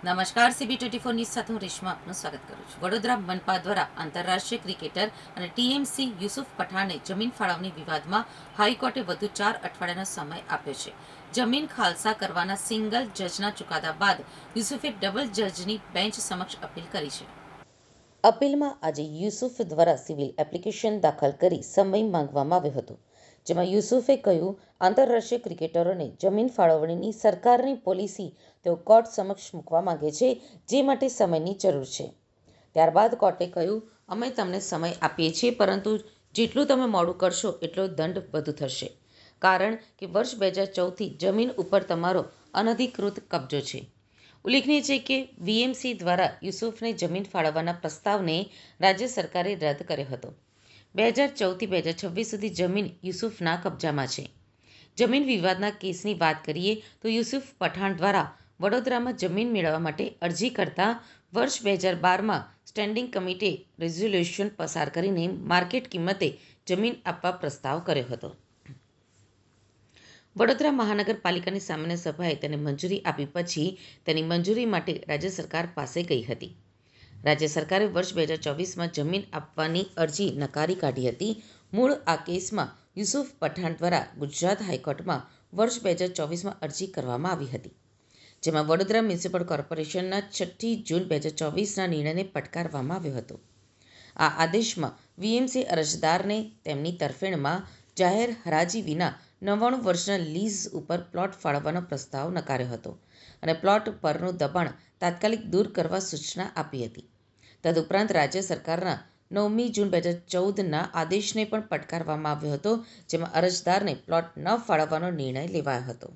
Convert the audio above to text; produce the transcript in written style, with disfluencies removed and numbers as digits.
નમસ્કાર, CB24 news સાથે હું રેશમા આપનું સ્વાગત કરું છું. વડોદરા મનપા દ્વારા આંતરરાષ્ટ્રીય ક્રિકેટર અને TMC યુસુફ પઠાણને જમીન ફાળવણી વિવાદમાં હાઈકોર્ટે વધુ 4 અઠવાડિયાનો સમય આપ્યો છે. જમીન ખાલસા કરવાના સિંગલ જજના ચુકાદા બાદ યુસુફે ડબલ જજની બેન્ચ સમક્ષ અપીલ કરી છે. અપીલમાં આજે યુસુફ દ્વારા સિવિલ એપ્લિકેશન દાખલ કરી સમય માંગવામાં આવ્યો હતો, જેમાં યુસુફે કહ્યું આંતરરાષ્ટ્રીય ક્રિકેટરોને જમીન ફાળવણીની સરકારની પોલિસી તેઓ કોર્ટ સમક્ષ મૂકવા માંગે છે, જે માટે સમયની જરૂર છે. ત્યારબાદ કોર્ટે કહ્યું, અમે તમને સમય આપીએ છીએ, પરંતુ જેટલું તમે મોડું કરશો એટલો દંડ વધુ થશે, કારણ કે વર્ષ 2014થી જમીન ઉપર તમારો અનધિકૃત કબજો છે. ઉલ્લેખનીય છે કે વીએમસી દ્વારા યુસુફને જમીન ફાળવવાના પ્રસ્તાવને રાજ્ય સરકારે રદ કર્યો હતો. 2014થી 2026 સુધી જમીન યુસુફના કબજામાં છે. જમીન વિવાદના કેસની વાત કરીએ તો યુસુફ પઠાણ દ્વારા વડોદરામાં જમીન મેળવવા માટે અરજી કરતા વર્ષ 2012માં સ્ટેન્ડિંગ કમિટીએ રેઝોલ્યુશન પસાર કરીને માર્કેટ કિંમતે જમીન આપવા પ્રસ્તાવ કર્યો હતો. વડોદરા મહાનગરપાલિકાની સામાન્ય સભાએ તેને મંજૂરી આપી પછી તેની મંજૂરી માટે રાજ્ય સરકાર પાસે ગઈ હતી. રાજ્ય સરકારે વર્ષ 2024માં જમીન આપવાની અરજી નકારી કાઢી હતી. મૂળ આ કેસમાં યુસુફ પઠાણ દ્વારા ગુજરાત હાઈકોર્ટમાં વર્ષ 2024માં અરજી કરવામાં આવી હતી, જેમાં વડોદરા મ્યુનિસિપલ કોર્પોરેશનના 6 જૂન 2024ના નિર્ણયને પડકારવામાં આવ્યો હતો. આ આદેશમાં વીએમસી અરજદારને તેમની તરફેણમાં જાહેર હરાજી વિના 99 વર્ષના લીઝ ઉપર પ્લોટ ફાળવવાનો પ્રસ્તાવ નકાર્યો હતો અને પ્લોટ પરનું દબાણ તાત્કાલિક દૂર કરવા સૂચના આપી હતી. તદુપરાંત રાજ્ય સરકારના 9મી જૂન 2014ના આદેશને પણ પડકારવામાં આવ્યો હતો, જેમાં અરજદારને પ્લોટ ન ફાળવવાનો નિર્ણય લેવાયો હતો.